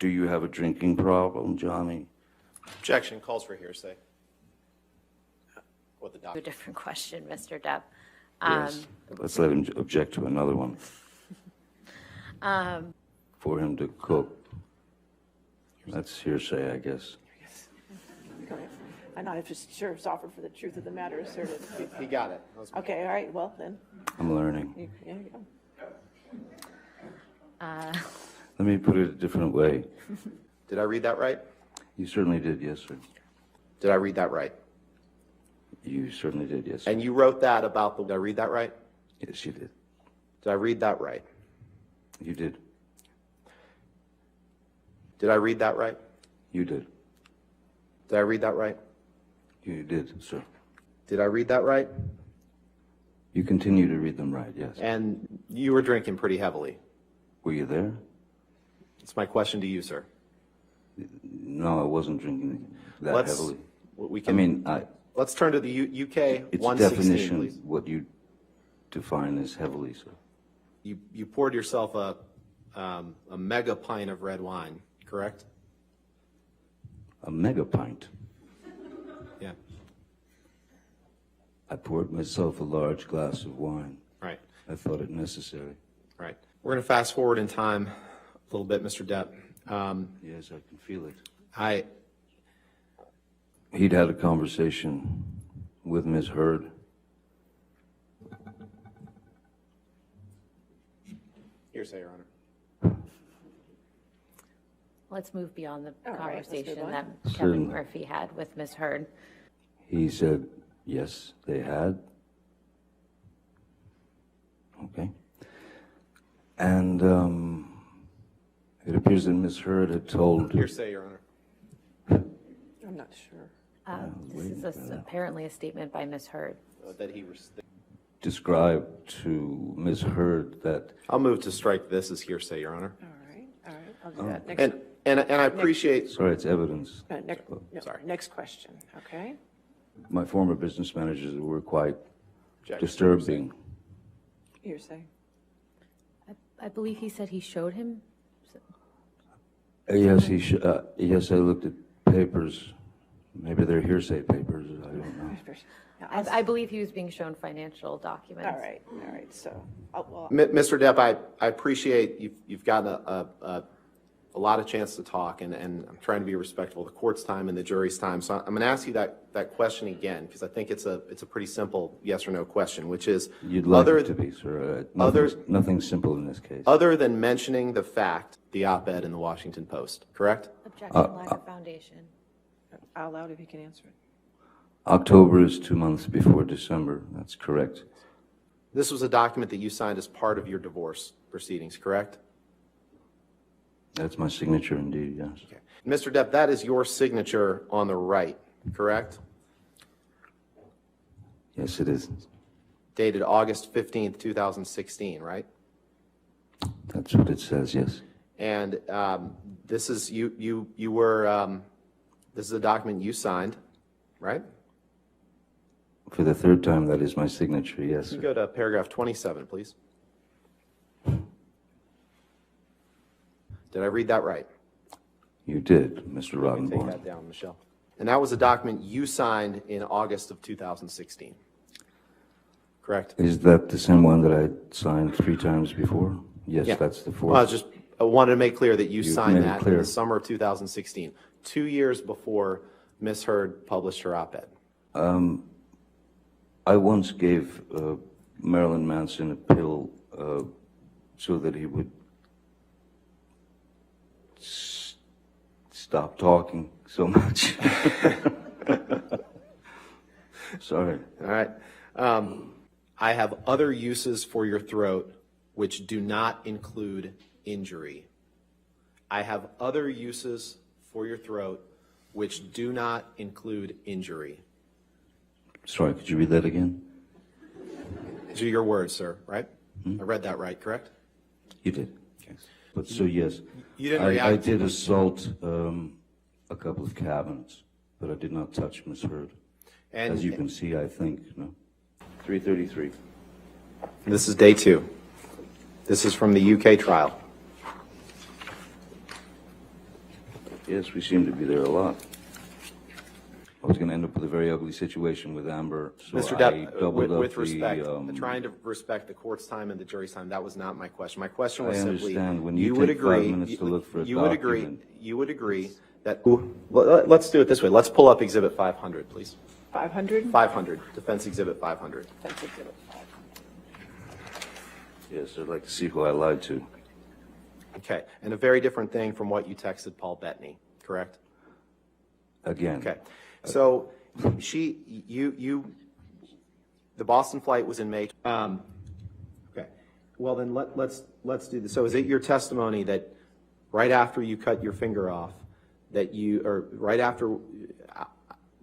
Do you have a drinking problem, Johnny? Objection calls for hearsay. What the A document. different question, Mr. Depp. Yes. Let's let him object to another one. For him to cook. That's hearsay, I guess. I'm not sure if it's offered for the truth of the matter asserted. He got it. That was my- Okay, all right, well, then, I'm learning. there you go. Let me put it a different way. Did I read that right? You certainly did, yes, sir. Did I read that right? You certainly did, yes, sir. And you wrote that about the, did I read that right? Yes, you did. Did I read that right? You did. Did I read that right? You did. Did I read that right? You did, sir. Did I read that right? You continue to read them right, yes. And you were drinking pretty heavily. Were you there? It's my question to you, sir. No, I wasn't drinking that heavily. We I can, mean, let's turn to the UK it's 116, definition, please. what you define as heavily, sir. You poured yourself a mega pint of red wine, correct? A mega pint. Yeah. I poured myself a large glass of wine. Right. I thought it necessary. Right. We're going to fast forward in time a little bit, Mr. Depp. Yes, I can feel it. He'd had a conversation with Ms. Heard. Hearsay, Your Honor. Let's move beyond the All right, let's move conversation on. that Certainly. Kevin Murphy had with Ms. Heard. He said, yes, they had. Okay. And it appears that Ms. Heard had told... Hearsay, Your Honor. I'm not sure. This is apparently a statement by Ms. Heard. That he was. described to Ms. Heard that... I'll move to strike this as hearsay, Your Honor. All right, I'll do that. Next, And I appreciate. Sorry, it's evidence. Sorry. next question, okay? My former business managers were quite Objection. disturbing. Hearsay. I believe he said he showed him. Yes, yes, I looked at papers. Maybe they're hearsay papers, I don't know. Yeah, I believe he was being shown financial documents. all right, so, well, Mr. Depp, I appreciate you've gotten a lot of chance to talk, and I'm trying to be respectful of the court's time and the jury's time. So I'm going to ask you that question again, because I think it's a pretty simple yes or no question, which is, You'd like it to be, sir. Nothing simple in this case. other than mentioning the fact, the op-ed in the Washington Post, correct? Objection, lack of foundation. out loud if you can answer it. October is 2 months before December. That's correct. This was a document that you signed as part of your divorce proceedings, correct? That's my signature indeed, yes. Okay. Mr. Depp, that is your signature on the right, correct? Yes, it is. Dated August 15th, 2016, right? That's what it says, yes. And this is you were this is a document you signed, right? For the third time, that is my signature, yes, You sir. go to paragraph 27, please. Did I read that right? You did, Mr. Take Rottenborn. that down, Michelle. And that was a document you signed in August of 2016, correct? Is that the same one that I signed 3 times before? Yes, Yeah. that's the fourth. Well, I wanted to make clear that you You've signed made it that in clear. the summer of 2016, 2 years before Ms. Heard published her op-ed. I once gave Marilyn Manson a pill so that he would stop talking so much. Sorry. All right. I have other uses for your throat which do not include injury. I have other uses for your throat which do not include injury. Sorry, could you read that again? These are your words, sir, right? I read that right, correct? You did. But so, yes. You didn't I react. did assault a couple of cabinets, but I did not touch Miss Heard. And As you can see, I think, no. 333. this is day 2. This is from the UK trial. Yes, we seem to be there a lot. I was going to end up with a very ugly situation with Amber, so Mr. I Depp, doubled up with respect, the, trying to respect the court's time and the jury's time, that was not my question. My question was I simply, understand. When you would take 5 agree, minutes to look for a you would agree, document. you would agree that, let's do it this way. Let's pull up Exhibit 500, please. 500? 500, Defense Exhibit 500. Defense Exhibit 500. yes, I'd like to see who I lied to. Okay, and a very different thing from what you texted Paul Bettany, correct? Again. Okay, so the Boston flight was in May. Okay, well then let's do this. So is it your testimony that right after you cut your finger off, that you, or right after,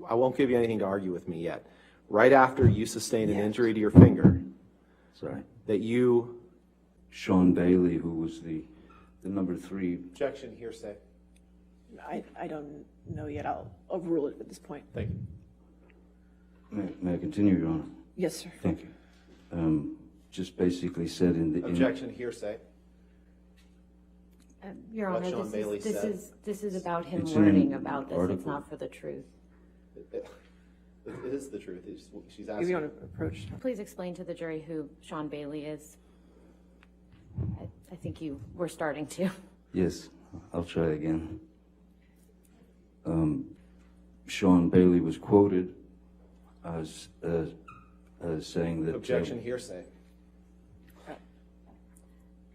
I won't give you anything to argue with me yet, right after you sustained an injury to your finger, Sorry. that you. Sean Bailey, who was the number 3. Objection, hearsay. I don't know yet. I'll overrule it at this point. Thank you. May I continue, Your Honor? Yes, sir. Thank you. Just basically said in the. Objection, hearsay. Your What Honor, Sean Bailey said. this is about him It's in learning an about this. It's article. not for the truth. It is the truth. She's If asking. you want to approach. Please explain to the jury who Sean Bailey is. I think you were starting to. Yes, I'll try again. Sean Bailey was quoted as saying that. Objection, hearsay.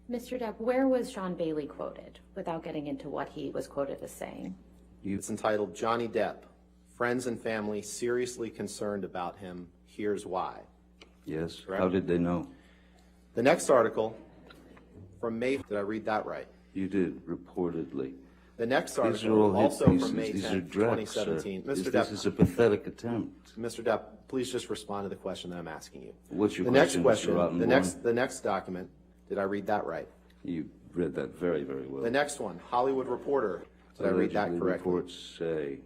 Mr. Depp, where was Sean Bailey quoted, without getting into what he was quoted as saying? It's entitled Johnny Depp, Friends and Family Seriously Concerned About Him, Here's Why. Yes, Correct. how did they know? The next article from May, did I read that right? You did, reportedly. The next These are article, all hit also pieces. from May These are 10th, dregs, sir. 2017. This Mr. is a Depp, pathetic attempt. Mr. Depp, please just respond to the question that I'm asking you. What's your The next question, Mr. question, Rottenborn? the next document, did I read that right? You read that very, very well. The next one, Hollywood Reporter, did I read that Allegedly correctly? reports say,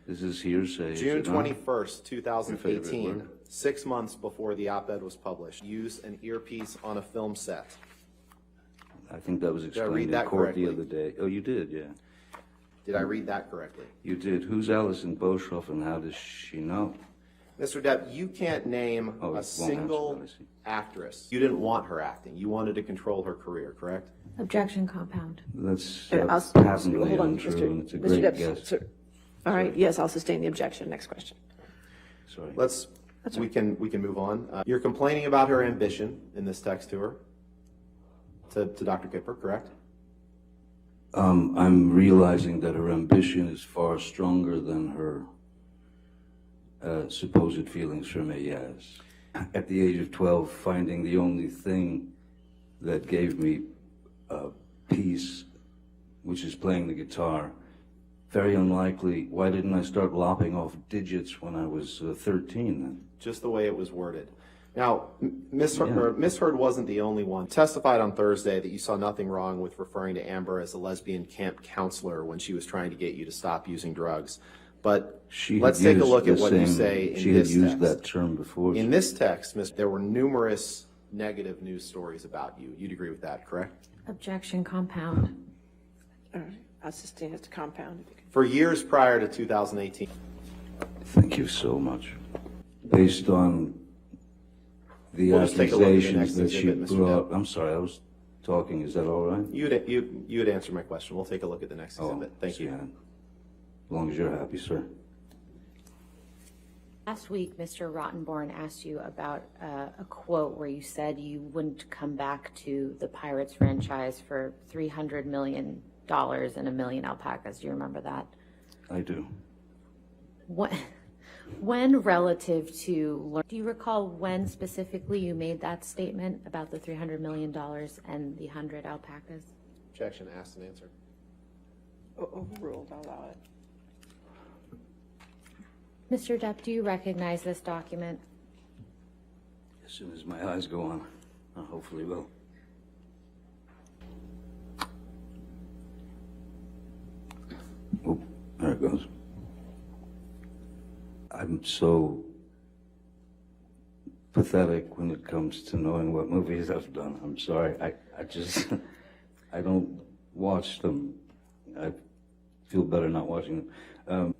this is hearsay. is June it not? 21st, Your 2018, favorite word. 6 months before the op-ed was published, used an earpiece on a film set. I think that was I explained read in that court the correctly? other day. Oh, you did, yeah. Did I read that correctly? You did. Who's Alison Boshoff and how does she know? Mr. Depp, you can't name Oh, it a won't single answer, I see. actress. You didn't want her acting. You wanted to control her career, correct? Objection, compound. That's Hold patently on, untrue, and it's a Mr. great Depp, guess. sir. All right, yes, I'll sustain the objection. Next question. Sorry. We can move on. You're complaining about her ambition in this text to her, to Dr. Kipper, correct? I'm realizing that her ambition is far stronger than her supposed feelings for me, yes. At the age of 12, finding the only thing that gave me peace, which is playing the guitar, very unlikely. Why didn't I start lopping off digits when I was 13 then? Just the way it was worded. Now, Ms. Heard wasn't the only one. Testified on Thursday that you saw nothing wrong with referring to Amber as a lesbian camp counselor when she was trying to get you to stop using drugs. But let's take a look at what you say in this text. She had used that term before. In this text, there were numerous negative news stories about you. You'd agree with that, correct? Objection, compound. All right, I'll sustain it to compound. If you can. For years prior to 2018. Thank you so much. Based on the We'll just take a look at the accusations next that she exhibit, Mr. brought. Depp. I'm sorry, I was talking. Is that all right? You had answered my question. We'll take a look at the next exhibit. Thank you. yeah. As long as you're happy, sir. Last week, Mr. Rottenborn asked you about a quote where you said you wouldn't come back to the Pirates franchise for $300 million and 1 million alpacas. Do you remember that? I do. When relative to, do you recall when specifically you made that statement about the $300 million and the 100 alpacas? Objection, asked and answered. Overruled, I'll allow it. Mr. Depp, do you recognize this document? As soon as my eyes go on, I hopefully will. Oh, there it goes. I'm so pathetic when it comes to knowing what movies I've done. I'm sorry. I just, I don't watch them. I've feel better not watching them.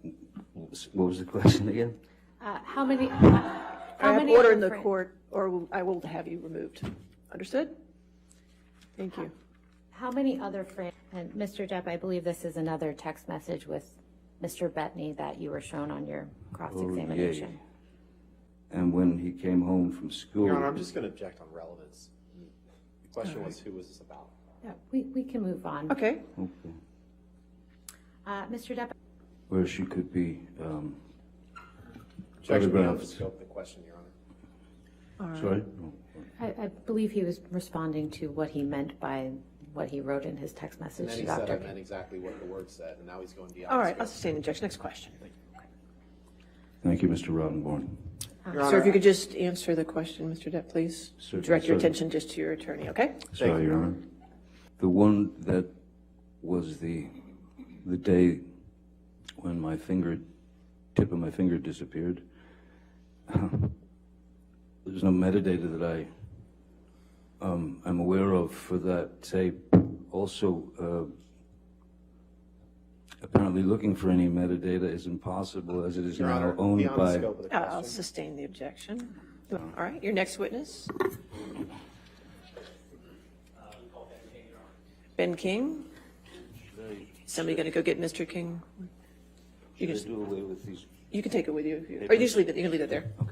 What was the question again? How many? I How have many order other in the fran- court, or I will have you removed. Understood? Thank you. How many other and Mr. Depp, I believe this is another text message with Mr. Bettany that you were shown on your cross-examination. And when he came home from school. Your Honor, I'm just going to object on relevance. The question was, who was this about? Yeah, we can move on. Okay. Okay. Mr. Depp, Where she could be Objection beyond the photographed. scope of the question, Your Honor. Sorry? I believe he was responding to what he meant by what he wrote in his text And message then to he said Dr. I meant exactly what the word said, and now he's going beyond All the right, scope. I'll sustain the objection. Next question. Thank you, Mr. Rottenborn. Your Sir, Honor, if you could just answer the question, Mr. Depp, please. Certainly, Direct your sir. attention just to your attorney, okay? Sorry, Your Honor. The one that was the day when my tip of my finger disappeared. There's no metadata that I am aware of for that tape. Also, apparently looking for any metadata is impossible as it is Your now Honor, owned beyond the by. scope of the I'll question. sustain the objection. All right, your next witness. Ben King. Somebody going to go get Mr. King? You Should I can, do away with these? you can take it with you. Or you just leave it, you can leave it there. Okay.